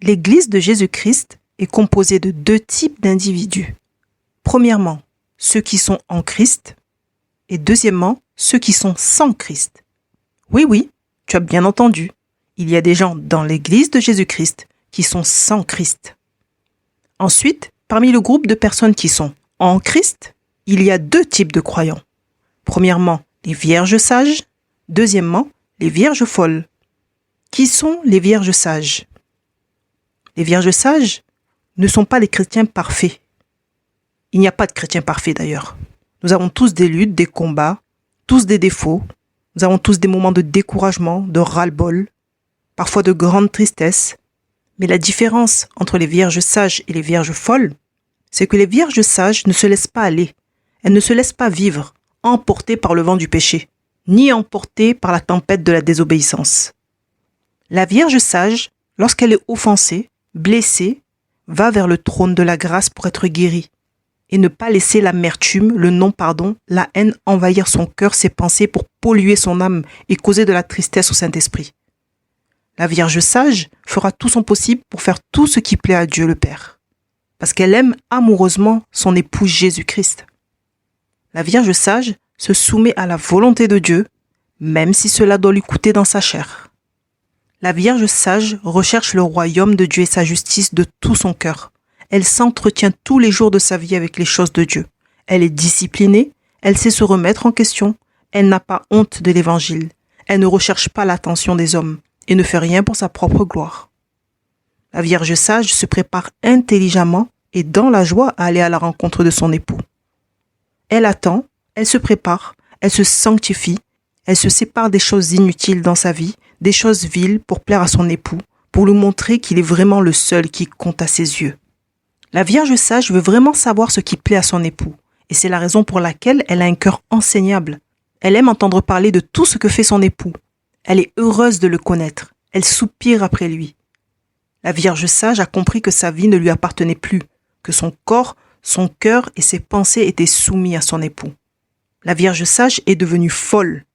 L'Église de Jésus-Christ est composée de deux types d'individus. Premièrement, ceux qui sont en Christ et deuxièmement, ceux qui sont sans Christ. Oui, tu as bien entendu. Il y a des gens dans l'Église de Jésus-Christ qui sont sans Christ. Ensuite, parmi le groupe de personnes qui sont en Christ, il y a deux types de croyants. Premièrement, les vierges sages. Deuxièmement, les vierges folles. Qui sont les vierges sages? Les vierges sages ne sont pas les chrétiens parfaits. Il n'y a pas de chrétiens parfaits d'ailleurs. Nous avons tous des luttes, des combats, tous des défauts. Nous avons tous des moments de découragement, de ras-le-bol, parfois de grande tristesse. Mais la différence entre les vierges sages et les vierges folles, c'est que les vierges sages ne se laissent pas aller. Elles ne se laissent pas vivre, emportées par le vent du péché, ni emportées par la tempête de la désobéissance. La Vierge sage, lorsqu'elle est offensée, blessée, va vers le trône de la grâce pour être guérie et ne pas laisser l'amertume, le non-pardon, la haine envahir son cœur, ses pensées pour polluer son âme et causer de la tristesse au Saint-Esprit. La Vierge sage fera tout son possible pour faire tout ce qui plaît à Dieu le Père, parce qu'elle aime amoureusement son époux Jésus-Christ. La Vierge sage se soumet à la volonté de Dieu, même si cela doit lui coûter dans sa chair. La Vierge sage recherche le royaume de Dieu et sa justice de tout son cœur. Elle s'entretient tous les jours de sa vie avec les choses de Dieu. Elle est disciplinée, elle sait se remettre en question, elle n'a pas honte de l'Évangile, elle ne recherche pas l'attention des hommes et ne fait rien pour sa propre gloire. La Vierge sage se prépare intelligemment et dans la joie à aller à la rencontre de son époux. Elle attend, elle se prépare, elle se sanctifie, elle se sépare des choses inutiles dans sa vie, des choses viles pour plaire à son époux, pour lui montrer qu'il est vraiment le seul qui compte à ses yeux. La Vierge sage veut vraiment savoir ce qui plaît à son époux, et c'est la raison pour laquelle elle a un cœur enseignable. Elle aime entendre parler de tout ce que fait son époux. Elle est heureuse de le connaître, elle soupire après lui. La Vierge sage a compris que sa vie ne lui appartenait plus, que son corps, son cœur et ses pensées étaient soumis à son époux. La Vierge sage est devenue folle.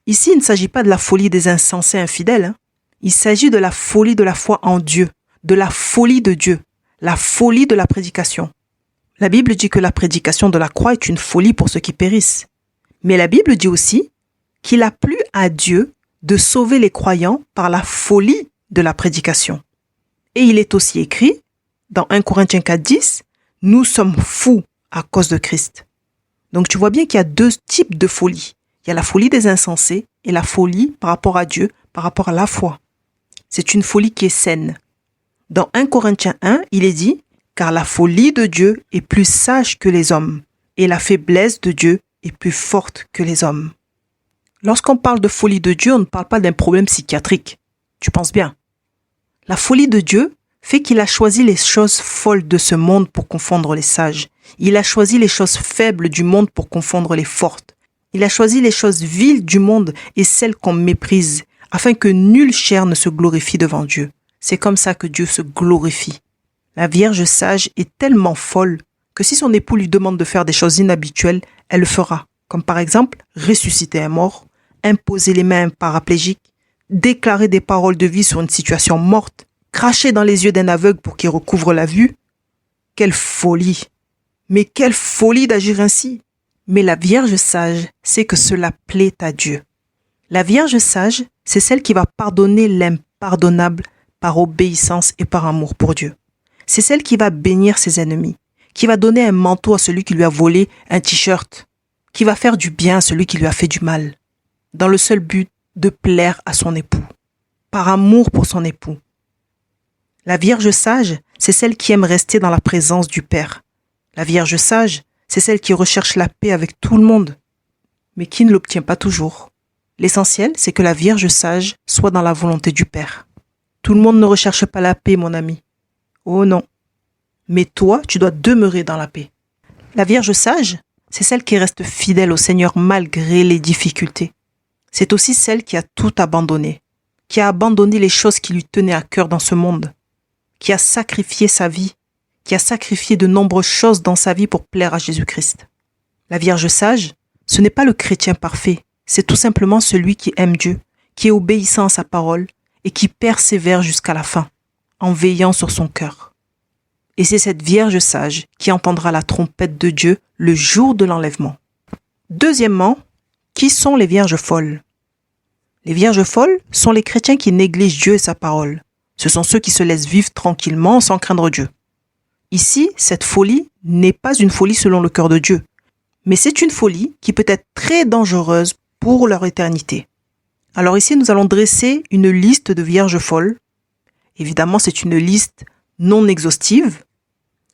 Ici, il ne s'agit pas de la folie des insensés infidèles. Il s'agit de la folie de la foi en Dieu, de la folie de Dieu, la folie de la prédication. La Bible dit que la prédication de la croix est une folie pour ceux qui périssent. Mais la Bible dit aussi qu'il a plu à Dieu de sauver les croyants par la folie de la prédication. Et il est aussi écrit, dans 1 Corinthiens 4,10, « Nous sommes fous à cause de Christ ». Donc tu vois bien qu'il y a deux types de folie. Il y a la folie des insensés et la folie par rapport à Dieu, par rapport à la foi. C'est une folie qui est saine. Dans 1 Corinthiens 1, il est dit « Car la folie de Dieu est plus sage que les hommes, et la faiblesse de Dieu est plus forte que les hommes. » Lorsqu'on parle de folie de Dieu, on ne parle pas d'un problème psychiatrique. Tu penses bien. La folie de Dieu fait qu'il a choisi les choses folles de ce monde pour confondre les sages. Il a choisi les choses faibles du monde pour confondre les fortes. Il a choisi les choses viles du monde et celles qu'on méprise, afin que nulle chair ne se glorifie devant Dieu. C'est comme ça que Dieu se glorifie. La Vierge sage est tellement folle que si son époux lui demande de faire des choses inhabituelles, elle le fera. Comme par exemple, ressusciter un mort, imposer les mains à un paraplégique, déclarer des paroles de vie sur une situation morte, cracher dans les yeux d'un aveugle pour qu'il recouvre la vue. Quelle folie! Mais quelle folie d'agir ainsi! Mais la Vierge sage sait que cela plaît à Dieu. La Vierge sage, c'est celle qui va pardonner l'impardonnable par obéissance et par amour pour Dieu. C'est celle qui va bénir ses ennemis, qui va donner un manteau à celui qui lui a volé un t-shirt, qui va faire du bien à celui qui lui a fait du mal, dans le seul but de plaire à son époux, par amour pour son époux. La Vierge sage, c'est celle qui aime rester dans la présence du Père. La Vierge sage, c'est celle qui recherche la paix avec tout le monde, mais qui ne l'obtient pas toujours. L'essentiel, c'est que la Vierge sage soit dans la volonté du Père. Tout le monde ne recherche pas la paix, mon ami. Oh non. Mais toi, tu dois demeurer dans la paix. La Vierge sage, c'est celle qui reste fidèle au Seigneur malgré les difficultés. C'est aussi celle qui a tout abandonné, qui a abandonné les choses qui lui tenaient à cœur dans ce monde, qui a sacrifié sa vie, qui a sacrifié de nombreuses choses dans sa vie pour plaire à Jésus-Christ. La Vierge sage, ce n'est pas le chrétien parfait, c'est tout simplement celui qui aime Dieu, qui est obéissant à sa parole et qui persévère jusqu'à la fin. en veillant sur son cœur. Et c'est cette Vierge sage qui entendra la trompette de Dieu le jour de l'enlèvement. Deuxièmement, qui sont les vierges folles? Les vierges folles sont les chrétiens qui négligent Dieu et sa parole. Ce sont ceux qui se laissent vivre tranquillement sans craindre Dieu. Ici, cette folie n'est pas une folie selon le cœur de Dieu, mais c'est une folie qui peut être très dangereuse pour leur éternité. Alors ici, nous allons dresser une liste de vierges folles. Évidemment, c'est une liste non exhaustive.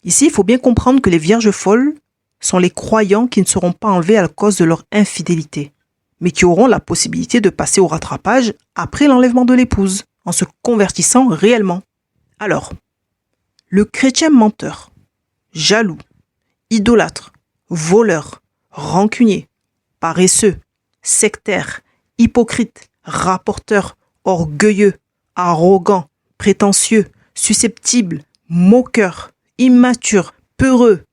Ici, il faut bien comprendre que les vierges folles sont les croyants qui ne seront pas enlevés à cause de leur infidélité, mais qui auront la possibilité de passer au rattrapage après l'enlèvement de l'épouse, en se convertissant réellement. Alors, le chrétien menteur, jaloux, idolâtre, voleur, rancunier, paresseux, sectaire, hypocrite, rapporteur, orgueilleux, arrogant, prétentieux, susceptible, moqueur, immature, peureux,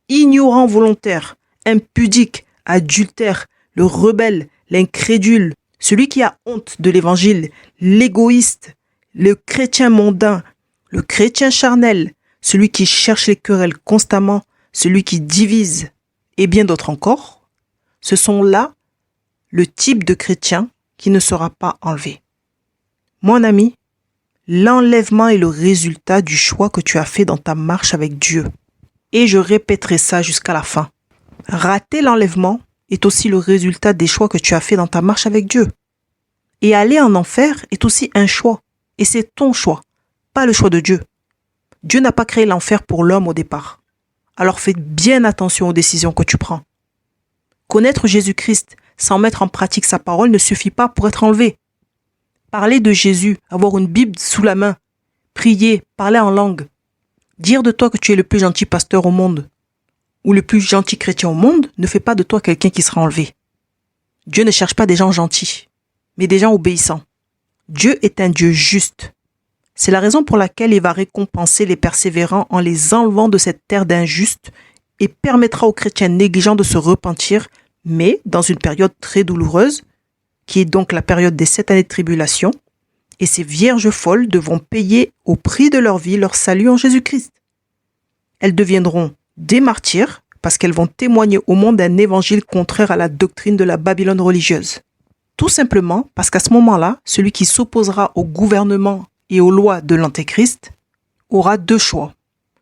ignorant volontaire, impudique, adultère, le rebelle, l'incrédule, celui qui a honte de l'évangile, l'égoïste, le chrétien mondain, le chrétien charnel, celui qui cherche les querelles constamment, celui qui divise, et bien d'autres encore, ce sont là le type de chrétien qui ne sera pas enlevé. Mon ami, l'enlèvement est le résultat du choix que tu as fait dans ta marche avec Dieu. Et je répéterai ça jusqu'à la fin. Rater l'enlèvement est aussi le résultat des choix que tu as fait dans ta marche avec Dieu. Et aller en enfer est aussi un choix. Et c'est ton choix, pas le choix de Dieu. Dieu n'a pas créé l'enfer pour l'homme au départ. Alors fais bien attention aux décisions que tu prends. Connaître Jésus-Christ sans mettre en pratique sa parole ne suffit pas pour être enlevé. Parler de Jésus, avoir une Bible sous la main, prier, parler en langue, dire de toi que tu es le plus gentil pasteur au monde ou le plus gentil chrétien au monde ne fait pas de toi quelqu'un qui sera enlevé. Dieu ne cherche pas des gens gentils, mais des gens obéissants. Dieu est un Dieu juste. C'est la raison pour laquelle il va récompenser les persévérants en les enlevant de cette terre d'injustes et permettra aux chrétiens négligents de se repentir, mais dans une période très douloureuse, qui est donc la période des 7 années de tribulation, et ces vierges folles devront payer au prix de leur vie leur salut en Jésus-Christ. Elles deviendront des martyrs parce qu'elles vont témoigner au monde d'un évangile contraire à la doctrine de la Babylone religieuse. Tout simplement parce qu'à ce moment-là, celui qui s'opposera au gouvernement et aux lois de l'Antéchrist aura deux choix.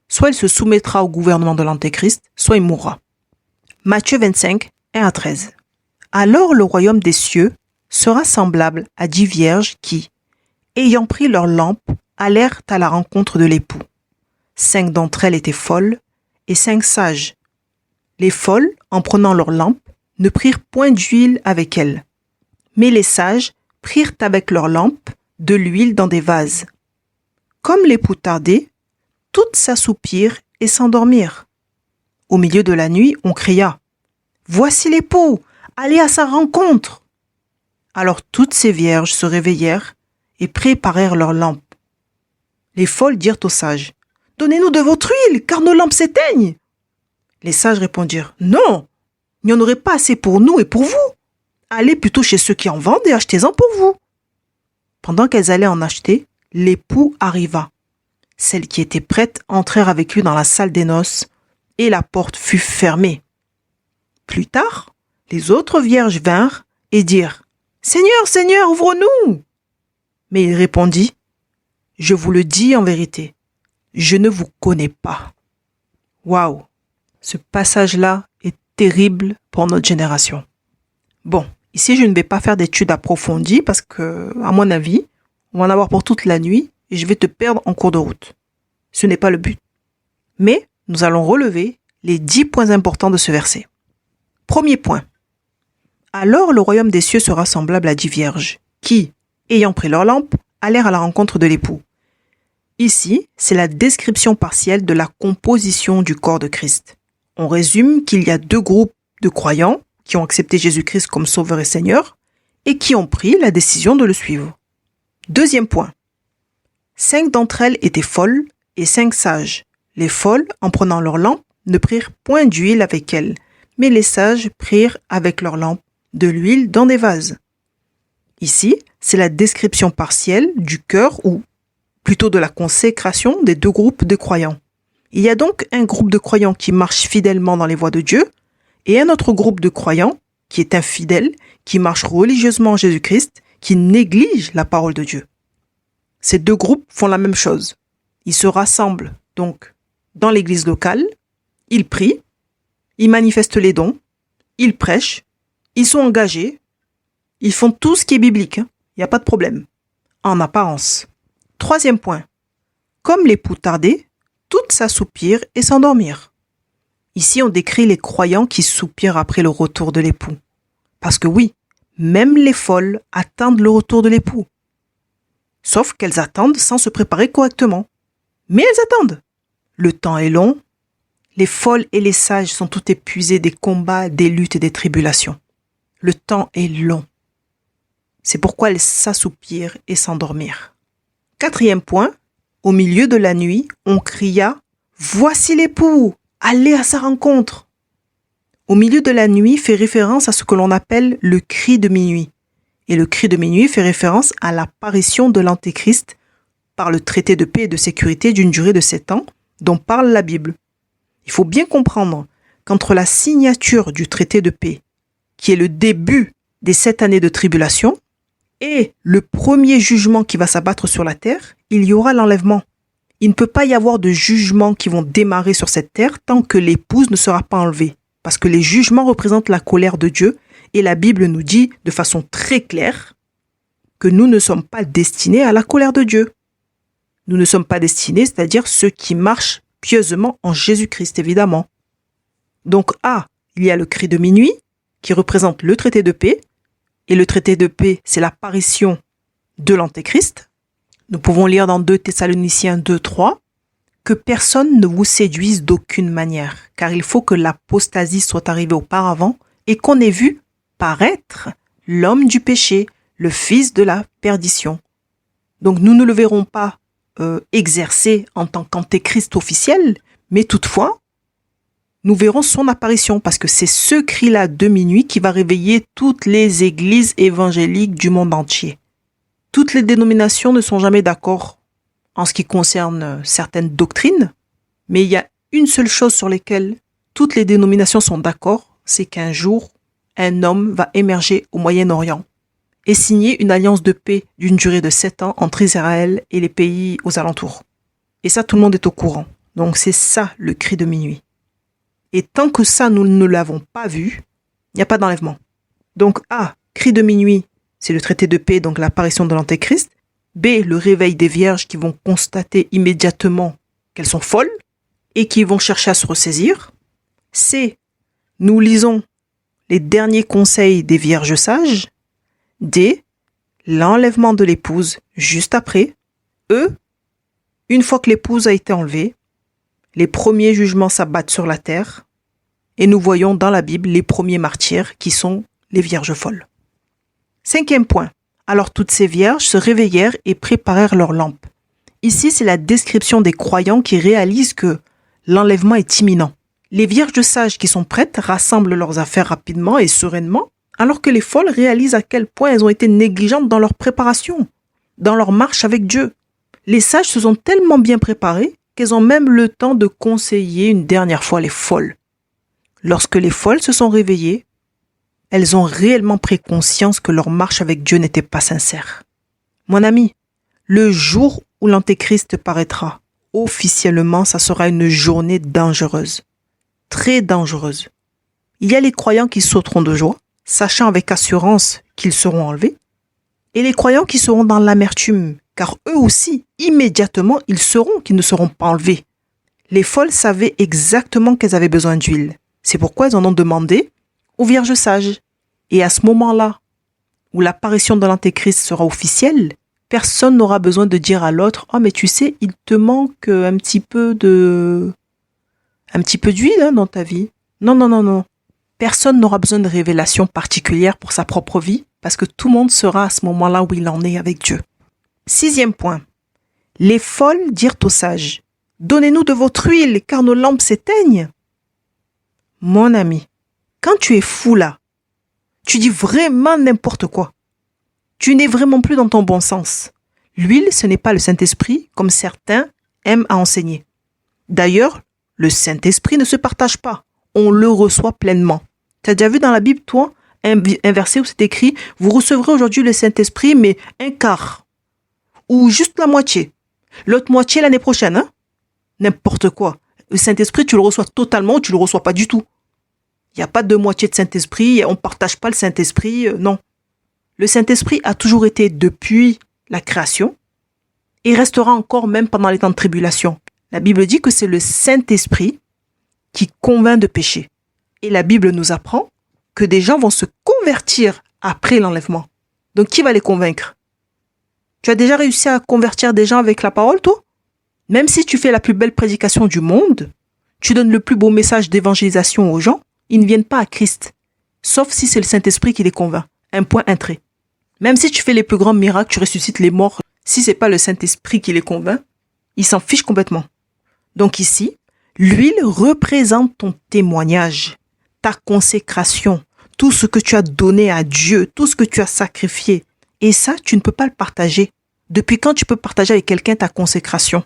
Soit il se soumettra au gouvernement de l'Antéchrist, soit il mourra. Matthieu 25, 1 à 13. Alors le royaume des cieux sera semblable à 10 vierges qui, ayant pris leurs lampes, allèrent à la rencontre de l'époux. 5 d'entre elles étaient folles et 5 sages. Les folles, en prenant leurs lampes, ne prirent point d'huile avec elles. Mais les sages prirent avec leurs lampes de l'huile dans des vases. Comme l'époux tardait, toutes s'assoupirent et s'endormirent. Au milieu de la nuit, on cria « Voici l'époux, allez à sa rencontre !» Alors toutes ces vierges se réveillèrent et préparèrent leurs lampes. Les folles dirent aux sages « Donnez-nous de votre huile, car nos lampes s'éteignent !» Les sages répondirent « Non, il n'y en aurait pas assez pour nous et pour vous. Allez plutôt chez ceux qui en vendent et achetez-en pour vous. » Pendant qu'elles allaient en acheter, l'époux arriva. Celles qui étaient prêtes entrèrent avec lui dans la salle des noces et la porte fut fermée. Plus tard, les autres vierges vinrent et dirent « Seigneur, Seigneur, ouvre-nous !» Mais il répondit « Je vous le dis en vérité, je ne vous connais pas. » Waouh! Ce passage-là est terrible pour notre génération. Bon, ici je ne vais pas faire d'études approfondies parce que, à mon avis, on va en avoir pour toute la nuit et je vais te perdre en cours de route. Ce n'est pas le but. Mais nous allons relever les 10 points importants de ce verset. Premier point. Alors le royaume des cieux sera semblable à 10 vierges qui, ayant pris leur lampe, allèrent à la rencontre de l'époux. Ici, c'est la description partielle de la composition du corps de Christ. On résume qu'il y a 2 groupes de croyants qui ont accepté Jésus-Christ comme Sauveur et Seigneur et qui ont pris la décision de le suivre. Deuxième point. 5 d'entre elles étaient folles et 5 sages. Les folles, en prenant leur lampe, ne prirent point d'huile avec elles, mais les sages prirent avec leur lampe de l'huile dans des vases. Ici, c'est la description partielle du cœur où, plutôt de la consécration des deux groupes de croyants. Il y a donc un groupe de croyants qui marche fidèlement dans les voies de Dieu et un autre groupe de croyants qui est infidèle, qui marche religieusement en Jésus-Christ, qui néglige la parole de Dieu. Ces deux groupes font la même chose. Ils se rassemblent donc dans l'église locale, ils prient, ils manifestent les dons, ils prêchent, ils sont engagés, ils font tout ce qui est biblique, il n'y a pas de problème, en apparence. Troisième point, comme l'époux tardait, toutes s'assoupirent et s'endormirent. Ici, on décrit les croyants qui soupirent après le retour de l'époux. Parce que oui, même les folles attendent le retour de l'époux. Sauf qu'elles attendent sans se préparer correctement. Mais elles attendent. Le temps est long. Les folles et les sages sont tout épuisés des combats, des luttes et des tribulations. Le temps est long. C'est pourquoi elles s'assoupirent et s'endormirent. Quatrième point, au milieu de la nuit, on cria « Voici l'époux, allez à sa rencontre !» Au milieu de la nuit fait référence à ce que l'on appelle le cri de minuit. Et le cri de minuit fait référence à l'apparition de l'Antéchrist par le traité de paix et de sécurité d'une durée de 7 ans dont parle la Bible. Il faut bien comprendre qu'entre la signature du traité de paix, qui est le début des 7 années de tribulation, et le premier jugement qui va s'abattre sur la terre, il y aura l'enlèvement. Il ne peut pas y avoir de jugements qui vont démarrer sur cette terre tant que l'épouse ne sera pas enlevée. Parce que les jugements représentent la colère de Dieu et la Bible nous dit de façon très claire que nous ne sommes pas destinés à la colère de Dieu. Nous ne sommes pas destinés, c'est-à-dire ceux qui marchent pieusement en Jésus-Christ, évidemment. Donc, il y a le cri de minuit qui représente le traité de paix. Et le traité de paix, c'est l'apparition de l'Antéchrist. Nous pouvons lire dans 2 Thessaloniciens 2:3 que personne ne vous séduise d'aucune manière, car il faut que l'apostasie soit arrivée auparavant et qu'on ait vu paraître l'homme du péché, le fils de la perdition. Donc nous ne le verrons pas exercer en tant qu'antéchrist officiel, mais toutefois, nous verrons son apparition, parce que c'est ce cri-là de minuit qui va réveiller toutes les églises évangéliques du monde entier. Toutes les dénominations ne sont jamais d'accord en ce qui concerne certaines doctrines, mais il y a une seule chose sur laquelle toutes les dénominations sont d'accord, c'est qu'un jour, un homme va émerger au Moyen-Orient et signer une alliance de paix d'une durée de 7 ans entre Israël et les pays aux alentours. Et ça, tout le monde est au courant. Donc c'est ça le cri de minuit. Et tant que ça, nous ne l'avons pas vu, il n'y a pas d'enlèvement. Donc cri de minuit, c'est le traité de paix, donc l'apparition de l'Antéchrist. B, le réveil des vierges qui vont constater immédiatement qu'elles sont folles et qui vont chercher à se ressaisir. C, nous lisons les derniers conseils des vierges sages. D, l'enlèvement de l'épouse juste après. E, une fois que l'épouse a été enlevée, les premiers jugements s'abattent sur la terre et nous voyons dans la Bible les premiers martyrs qui sont les vierges folles. 5e point. Alors toutes ces vierges se réveillèrent et préparèrent leurs lampes. Ici, c'est la description des croyants qui réalisent que l'enlèvement est imminent. Les vierges sages qui sont prêtes rassemblent leurs affaires rapidement et sereinement, alors que les folles réalisent à quel point elles ont été négligentes dans leur préparation, dans leur marche avec Dieu. Les sages se sont tellement bien préparées qu'elles ont même le temps de conseiller une dernière fois les folles. Lorsque les folles se sont réveillées, elles ont réellement pris conscience que leur marche avec Dieu n'était pas sincère. Mon ami, le jour où l'Antéchrist paraîtra, officiellement, ça sera une journée dangereuse. Très dangereuse. Il y a les croyants qui sauteront de joie, sachant avec assurance qu'ils seront enlevés, et les croyants qui seront dans l'amertume, car eux aussi, immédiatement, ils sauront qu'ils ne seront pas enlevés. Les folles savaient exactement qu'elles avaient besoin d'huile. C'est pourquoi elles en ont demandé aux vierges sages. Et à ce moment-là, où l'apparition de l'Antéchrist sera officielle, personne n'aura besoin de dire à l'autre « Oh, mais tu sais, il te manque un petit peu d'huile dans ta vie. » Non. Personne n'aura besoin de révélation particulière pour sa propre vie, parce que tout le monde sera à ce moment-là où il en est avec Dieu. 6e point. Les folles dirent aux sages « Donnez-nous de votre huile, car nos lampes s'éteignent. » Mon ami, quand tu es fou là, tu dis vraiment n'importe quoi. Tu n'es vraiment plus dans ton bon sens. L'huile, ce n'est pas le Saint-Esprit, comme certains aiment à enseigner. D'ailleurs, le Saint-Esprit ne se partage pas. On le reçoit pleinement. Tu as déjà vu dans la Bible, toi, un verset où c'est écrit « Vous recevrez aujourd'hui le Saint-Esprit, mais un quart. » Ou juste la moitié. L'autre moitié l'année prochaine. Hein? N'importe quoi. Le Saint-Esprit, tu le reçois totalement ou tu le reçois pas du tout. Il n'y a pas de moitié de Saint-Esprit. On ne partage pas le Saint-Esprit. Non. Le Saint-Esprit a toujours été depuis la création et restera encore même pendant les temps de tribulation. La Bible dit que c'est le Saint-Esprit qui convainc de péché. Et la Bible nous apprend que des gens vont se convertir après l'enlèvement. Donc, qui va les convaincre? Tu as déjà réussi à convertir des gens avec la parole, toi? Même si tu fais la plus belle prédication du monde, tu donnes le plus beau message d'évangélisation aux gens, ils ne viennent pas à Christ. Sauf si c'est le Saint-Esprit qui les convainc. Un point, un trait. Même si tu fais les plus grands miracles, tu ressuscites les morts, si c'est pas le Saint-Esprit qui les convainc, ils s'en fichent complètement. Donc ici, l'huile représente ton témoignage, ta consécration, tout ce que tu as donné à Dieu, tout ce que tu as sacrifié. Et ça, tu ne peux pas le partager. Depuis quand tu peux partager avec quelqu'un ta consécration?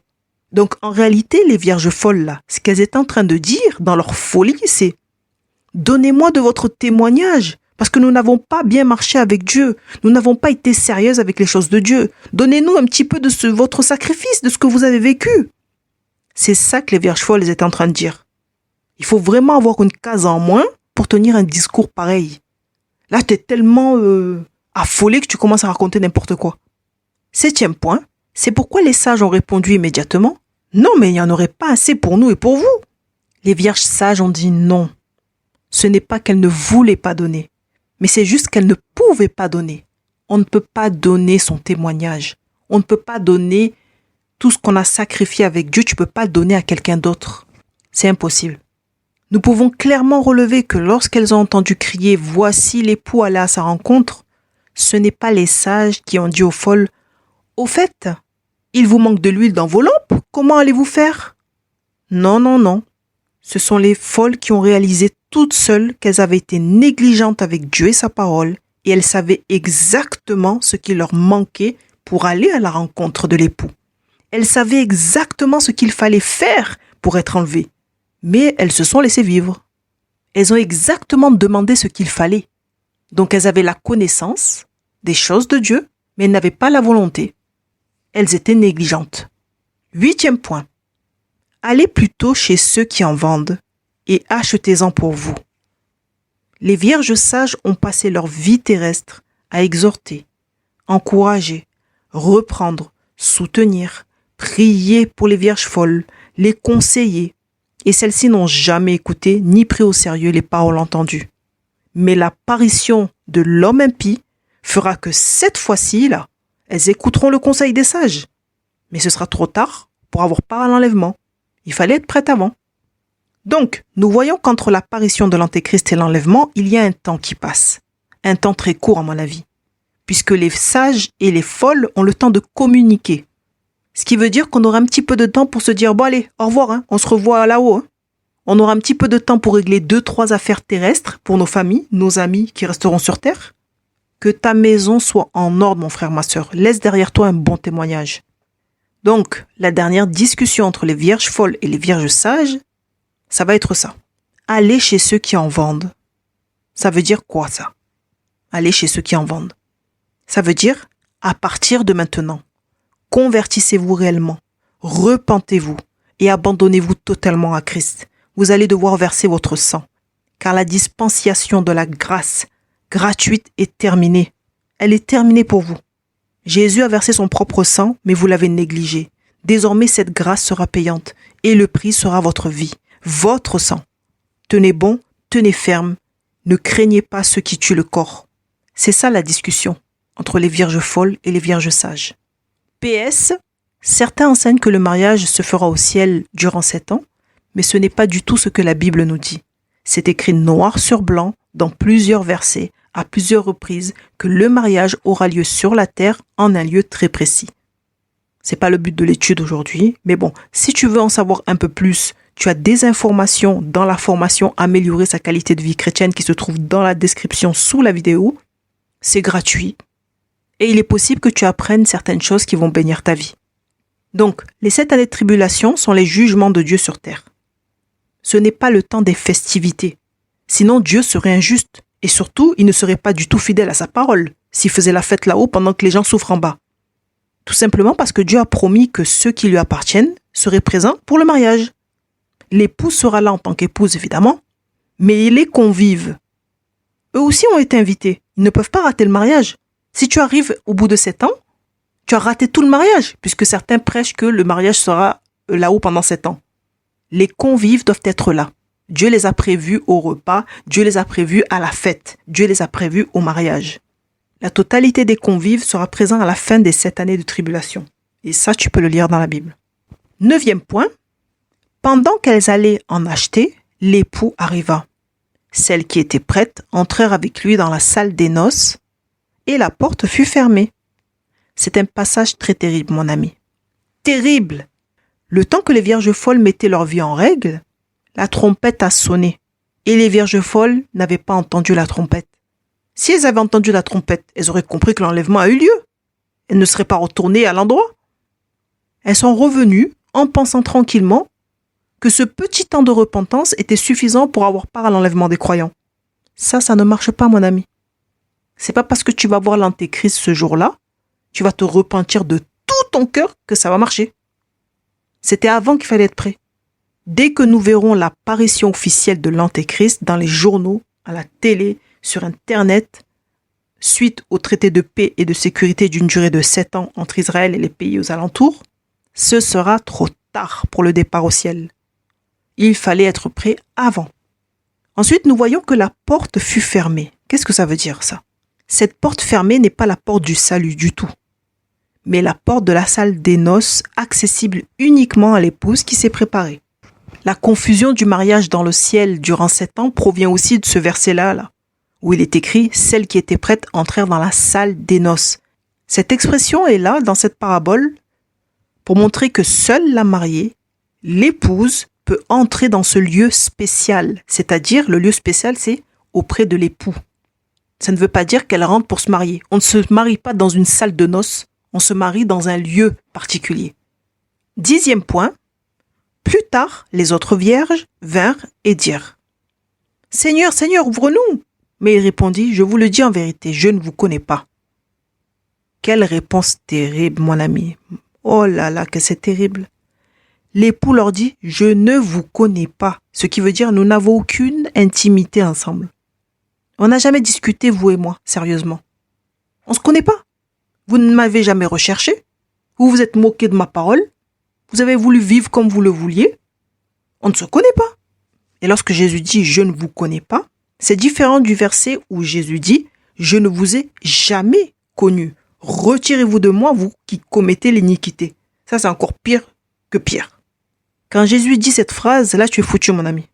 Donc en réalité, les vierges folles là, ce qu'elles étaient en train de dire dans leur folie, c'est « Donnez-moi de votre témoignage ». Parce que nous n'avons pas bien marché avec Dieu. Nous n'avons pas été sérieuses avec les choses de Dieu. Donnez-nous un petit peu de votre sacrifice, de ce que vous avez vécu. C'est ça que les vierges folles étaient en train de dire. Il faut vraiment avoir une case en moins pour tenir un discours pareil. Là, tu es tellement affolé que tu commences à raconter n'importe quoi. 7e point, c'est pourquoi les sages ont répondu immédiatement « Non, mais il n'y en aurait pas assez pour nous et pour vous. » Les vierges sages ont dit non. Ce n'est pas qu'elles ne voulaient pas donner. Mais c'est juste qu'elle ne pouvait pas donner. On ne peut pas donner son témoignage. On ne peut pas donner tout ce qu'on a sacrifié avec Dieu. Tu ne peux pas le donner à quelqu'un d'autre. C'est impossible. Nous pouvons clairement relever que lorsqu'elles ont entendu crier « Voici l'époux allé à sa rencontre », ce n'est pas les sages qui ont dit aux folles « Au fait, il vous manque de l'huile dans vos lampes. Comment allez-vous faire ?» Non, non, non. Ce sont les folles qui ont réalisé toutes seules qu'elles avaient été négligentes avec Dieu et sa parole et elles savaient exactement ce qui leur manquait pour aller à la rencontre de l'époux. Elles savaient exactement ce qu'il fallait faire pour être enlevées, mais elles se sont laissées vivre. Elles ont exactement demandé ce qu'il fallait. Donc elles avaient la connaissance des choses de Dieu, mais elles n'avaient pas la volonté. Elles étaient négligentes. 8e point. Allez plutôt chez ceux qui en vendent et achetez-en pour vous. Les vierges sages ont passé leur vie terrestre à exhorter, encourager, reprendre, soutenir, prier pour les vierges folles, les conseiller, et celles-ci n'ont jamais écouté ni pris au sérieux les paroles entendues. Mais l'apparition de l'homme impie fera que cette fois-ci, là, elles écouteront le conseil des sages. Mais ce sera trop tard pour avoir part à l'enlèvement. Il fallait être prête avant. Donc, nous voyons qu'entre l'apparition de l'Antéchrist et l'enlèvement, il y a un temps qui passe. Un temps très court, à mon avis. Puisque les sages et les folles ont le temps de communiquer. Ce qui veut dire qu'on aura un petit peu de temps pour se dire « Bon allez, au revoir, hein, on se revoit là-haut. Hein. » On aura un petit peu de temps pour régler 2-3 affaires terrestres pour nos familles, nos amis qui resteront sur Terre. Que ta maison soit en ordre, mon frère, ma sœur. Laisse derrière toi un bon témoignage. Donc, la dernière discussion entre les vierges folles et les vierges sages, ça va être ça. Aller chez ceux qui en vendent. Ça veut dire quoi, ça? Aller chez ceux qui en vendent. Ça veut dire, à partir de maintenant, convertissez-vous réellement, repentez-vous et abandonnez-vous totalement à Christ. Vous allez devoir verser votre sang, car la dispensation de la grâce gratuite est terminée. Elle est terminée pour vous. Jésus a versé son propre sang, mais vous l'avez négligé. Désormais, cette grâce sera payante et le prix sera votre vie, votre sang. Tenez bon, tenez ferme, ne craignez pas ceux qui tuent le corps. C'est ça la discussion entre les vierges folles et les vierges sages. PS, certains enseignent que le mariage se fera au ciel durant 7 ans, mais ce n'est pas du tout ce que la Bible nous dit. C'est écrit noir sur blanc dans plusieurs versets, à plusieurs reprises, que le mariage aura lieu sur la terre en un lieu très précis. C'est pas le but de l'étude aujourd'hui, mais bon, si tu veux en savoir un peu plus, tu as des informations dans la formation Améliorer sa qualité de vie chrétienne qui se trouve dans la description sous la vidéo. C'est gratuit. Et il est possible que tu apprennes certaines choses qui vont bénir ta vie. Donc, les 7 années de tribulation sont les jugements de Dieu sur terre. Ce n'est pas le temps des festivités. Sinon, Dieu serait injuste. Et surtout, il ne serait pas du tout fidèle à sa parole s'il faisait la fête là-haut pendant que les gens souffrent en bas. Tout simplement parce que Dieu a promis que ceux qui lui appartiennent seraient présents pour le mariage. L'épouse sera là en tant qu'épouse, évidemment, mais les convives, eux aussi ont été invités. Ils ne peuvent pas rater le mariage. Si tu arrives au bout de 7 ans, tu as raté tout le mariage, puisque certains prêchent que le mariage sera là-haut pendant 7 ans. Les convives doivent être là. Dieu les a prévus au repas, Dieu les a prévus à la fête, Dieu les a prévus au mariage. La totalité des convives sera présente à la fin des 7 années de tribulation. Et ça, tu peux le lire dans la Bible. 9e point. Pendant qu'elles allaient en acheter, l'époux arriva. Celles qui étaient prêtes entrèrent avec lui dans la salle des noces et la porte fut fermée. C'est un passage très terrible, mon ami. Terrible! Le temps que les vierges folles mettaient leur vie en règle, la trompette a sonné et les vierges folles n'avaient pas entendu la trompette. Si elles avaient entendu la trompette, elles auraient compris que l'enlèvement a eu lieu. Elles ne seraient pas retournées à l'endroit. Elles sont revenues en pensant tranquillement que ce petit temps de repentance était suffisant pour avoir part à l'enlèvement des croyants. Ça ne marche pas, mon ami. C'est pas parce que tu vas voir l'antéchrist ce jour-là, tu vas te repentir de tout ton cœur que ça va marcher. C'était avant qu'il fallait être prêt. Dès que nous verrons l'apparition officielle de l'antéchrist dans les journaux, à la télé, sur Internet, suite au traité de paix et de sécurité d'une durée de 7 ans entre Israël et les pays aux alentours, ce sera trop tard pour le départ au ciel. Il fallait être prêt avant. Ensuite, nous voyons que la porte fut fermée. Qu'est-ce que ça veut dire, ça? Cette porte fermée n'est pas la porte du salut du tout, mais la porte de la salle des noces, accessible uniquement à l'épouse qui s'est préparée. La confusion du mariage dans le ciel durant 7 ans provient aussi de ce verset-là, où il est écrit « Celles qui étaient prêtes entrèrent dans la salle des noces ». Cette expression est là, dans cette parabole, pour montrer que seule la mariée, l'épouse, peut entrer dans ce lieu spécial. C'est-à-dire, le lieu spécial, c'est auprès de l'époux. Ça ne veut pas dire qu'elle rentre pour se marier. On ne se marie pas dans une salle de noces, on se marie dans un lieu particulier. 10e point. Plus tard, les autres vierges vinrent et dirent « Seigneur, Seigneur, ouvre-nous » Mais il répondit « Je vous le dis en vérité, je ne vous connais pas. » Quelle réponse terrible, mon ami. Oh là là, que c'est terrible. L'époux leur dit « Je ne vous connais pas », ce qui veut dire « Nous n'avons aucune intimité ensemble. » On n'a jamais discuté, vous et moi, sérieusement. On ne se connaît pas. Vous ne m'avez jamais recherché. Vous vous êtes moqué de ma parole. Vous avez voulu vivre comme vous le vouliez. On ne se connaît pas. Et lorsque Jésus dit « Je ne vous connais pas », c'est différent du verset où Jésus dit « Je ne vous ai jamais connu. Retirez-vous de moi, vous qui commettez l'iniquité. » Ça, c'est encore pire que pire. Quand Jésus dit cette phrase, là, tu es foutu, mon ami.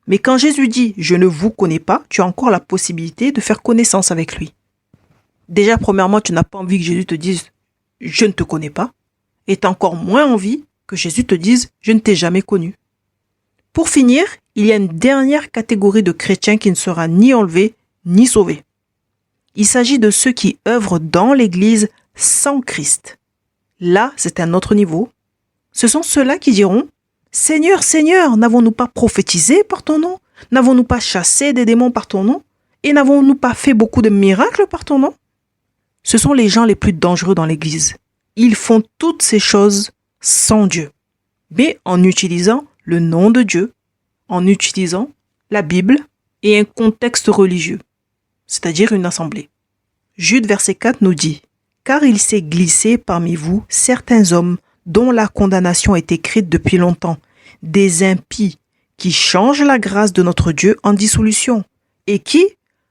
Mais quand Jésus dit « Je ne vous connais pas », tu as encore la possibilité de faire connaissance avec lui. Déjà, premièrement, tu n'as pas envie que Jésus te dise « Je ne te connais pas ». Et tu as encore moins envie que Jésus te dise « Je ne t'ai jamais connu ». Pour finir, il y a une dernière catégorie de chrétiens qui ne sera ni enlevée ni sauvée. Il s'agit de ceux qui œuvrent dans l'Église sans Christ. Là, c'est un autre niveau. Ce sont ceux-là qui diront « Seigneur, Seigneur, n'avons-nous pas prophétisé par ton nom? N'avons-nous pas chassé des démons par ton nom? Et n'avons-nous pas fait beaucoup de miracles par ton nom ?» Ce sont les gens les plus dangereux dans l'Église. Ils font toutes ces choses sans Dieu, mais en utilisant le nom de Dieu, en utilisant la Bible et un contexte religieux, c'est-à-dire une assemblée. Jude verset 4 nous dit « Car il s'est glissé parmi vous certains hommes dont la condamnation est écrite depuis longtemps, des impies qui changent la grâce de notre Dieu en dissolution et qui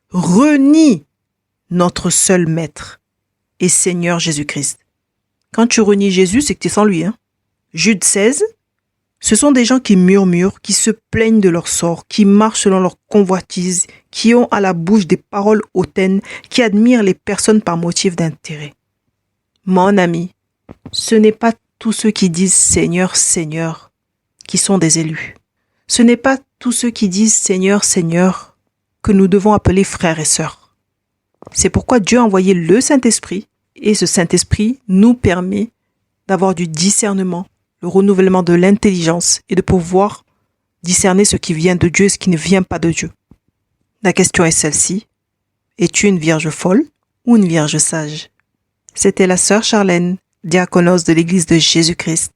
renient notre seul Maître et Seigneur Jésus-Christ. » Quand tu renies Jésus, c'est que tu es sans lui. Jude 16, ce sont des gens qui murmurent, qui se plaignent de leur sort, qui marchent selon leur convoitise, qui ont à la bouche des paroles hautaines, qui admirent les personnes par motif d'intérêt. Mon ami, ce n'est pas tous ceux qui disent « Seigneur, Seigneur » qui sont des élus. Ce n'est pas tous ceux qui disent « Seigneur, Seigneur » que nous devons appeler frères et sœurs. C'est pourquoi Dieu a envoyé le Saint-Esprit Et ce Saint-Esprit nous permet d'avoir du discernement, le renouvellement de l'intelligence et de pouvoir discerner ce qui vient de Dieu et ce qui ne vient pas de Dieu. La question est celle-ci. Es-tu une vierge folle ou une vierge sage? C'était la sœur Charlène, diaconose de l'Église de Jésus-Christ,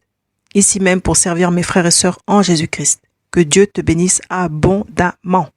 ici même pour servir mes frères et sœurs en Jésus-Christ. Que Dieu te bénisse abondamment.